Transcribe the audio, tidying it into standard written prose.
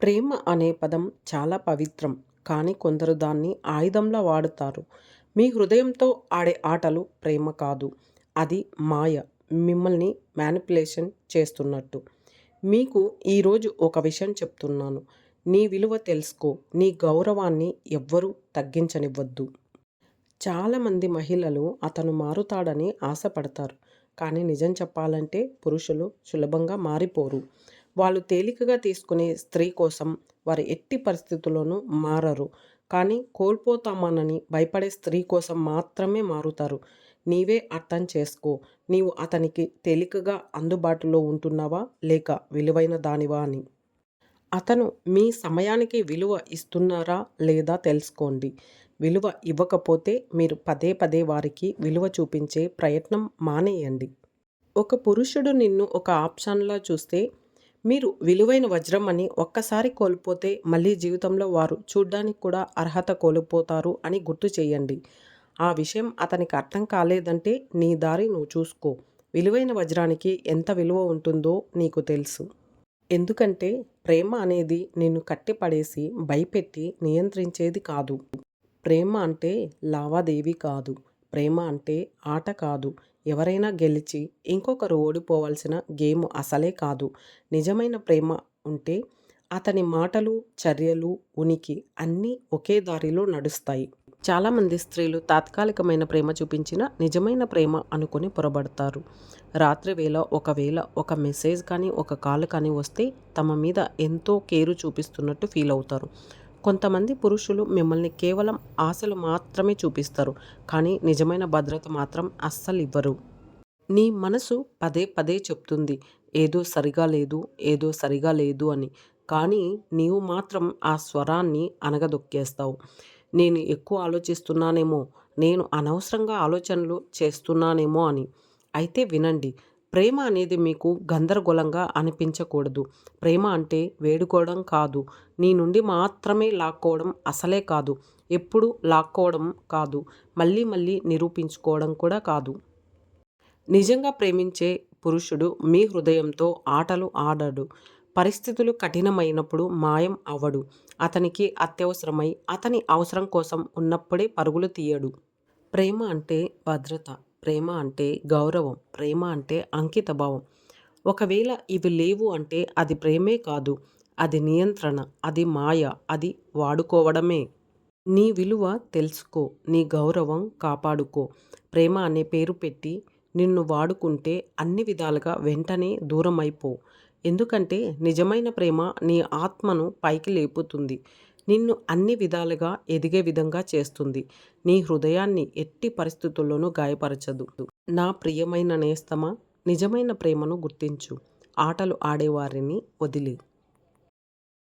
ప్రేమ అనే పదం చాలా పవిత్రం. కానీ కొందరు దాన్ని ఆయుధంలా వాడుతారు. మీ హృదయంతో ఆడే ఆటలు ప్రేమ కాదు. అది మాయ. మిమ్మల్ని మ్యానిప్యులేషన్ చేస్తున్నట్టు. మీకు ఈరోజు ఒక విషయం చెప్తున్నాను. నీ విలువ తెలుసుకో. నీ గౌరవాన్ని ఎవ్వరూ తగ్గించనివ్వద్దు. చాలామంది మహిళలు అతను మారుతాడని ఆశపడతారు. కానీ నిజం చెప్పాలంటే పురుషులు సులభంగా మారిపోరు. వాళ్ళు తేలికగా తీసుకునే స్త్రీ కోసం వారు ఎట్టి పరిస్థితుల్లోనూ మారరు. కానీ కోల్పోతామనని భయపడే స్త్రీ కోసం మాత్రమే మారుతారు. నీవే అర్థం చేసుకో. నీవు అతనికి తేలికగా అందుబాటులో ఉంటున్నావా లేక విలువైన దానివా అని. అతను మీ సమయానికి విలువ ఇస్తున్నారా లేదా తెలుసుకోండి. విలువ ఇవ్వకపోతే మీరు పదే పదే వారికి విలువ చూపించే ప్రయత్నం మానేయండి. ఒక పురుషుడు నిన్ను ఒక ఆప్షన్‌లా చూస్తే, మీరు విలువైన వజ్రం అని ఒక్కసారి కోల్పోతే మళ్ళీ జీవితంలో వారు చూడ్డానికి కూడా అర్హత కోల్పోతారు అని గుర్తు చేయండి. ఆ విషయం అతనికి అర్థం కాలేదంటే నీ దారి నువ్వు చూసుకో. విలువైన వజ్రానికి ఎంత విలువ ఉంటుందో నీకు తెలుసు. ఎందుకంటే ప్రేమ అనేది నిన్ను కట్టిపడేసి, భయపెట్టి నియంత్రించేది కాదు. ప్రేమ అంటే లావాదేవీ కాదు. ప్రేమ అంటే ఆట కాదు. ఎవరైనా గెలిచి ఇంకొకరు ఓడిపోవాల్సిన గేమ్ అసలే కాదు. నిజమైన ప్రేమ ఉంటే అతని మాటలు, చర్యలు, ఉనికి అన్నీ ఒకే దారిలో నడుస్తాయి. చాలామంది స్త్రీలు తాత్కాలికమైన ప్రేమ చూపించినా నిజమైన ప్రేమ అనుకుని పొరబడతారు. రాత్రి వేళ ఒకవేళ ఒక మెసేజ్ కానీ ఒక కాల్ కానీ వస్తే తమ మీద ఎంతో కేరు చూపిస్తున్నట్టు ఫీల్ అవుతారు. కొంతమంది పురుషులు మిమ్మల్ని కేవలం ఆశలు మాత్రమే చూపిస్తారు. కానీ నిజమైన భద్రత మాత్రం అస్సలు ఇవ్వరు. నీ మనసు పదే పదే చెప్తుంది ఏదో సరిగా లేదు, ఏదో సరిగా లేదు అని. కానీ నీవు మాత్రం ఆ స్వరాన్ని అణగదొక్కేస్తావు. నేను ఎక్కువ ఆలోచిస్తున్నానేమో, నేను అనవసరంగా ఆలోచనలు చేస్తున్నానేమో అని. అయితే వినండి. ప్రేమ అనేది మీకు గందరగోళంగా అనిపించకూడదు. ప్రేమ అంటే వేడుకోవడం కాదు. నీ నుండి మాత్రమే లాక్కోవడం అసలే కాదు. ఎప్పుడు లాక్కోవడం కాదు. మళ్ళీ మళ్ళీ నిరూపించుకోవడం కూడా కాదు. నిజంగా ప్రేమించే పురుషుడు మీ హృదయంతో ఆటలు ఆడడు. పరిస్థితులు కఠినమైనప్పుడు మాయం అవ్వడు. అతనికి అత్యవసరమై అతని అవసరం కోసం ఉన్నప్పుడే పరుగులు తీయడు. ప్రేమ అంటే భద్రత. ప్రేమ అంటే గౌరవం. ప్రేమ అంటే అంకితభావం. ఒకవేళ ఇవి లేవు అంటే అది ప్రేమే కాదు. అది నియంత్రణ. అది మాయ. అది వాడుకోవడమే. నీ విలువ తెలుసుకో. నీ గౌరవం కాపాడుకో. ప్రేమ అనే పేరు పెట్టి నిన్ను వాడుకుంటే అన్ని విధాలుగా వెంటనే దూరమైపో. ఎందుకంటే నిజమైన ప్రేమ నీ ఆత్మను పైకి లేపుతుంది. నిన్ను అన్ని విధాలుగా ఎదిగే విధంగా చేస్తుంది. నీ హృదయాన్ని ఎట్టి పరిస్థితుల్లోనూ గాయపరచదు. నా ప్రియమైన నేస్తమా, నిజమైన ప్రేమను గుర్తించు. ఆటలు ఆడేవారిని వదిలి.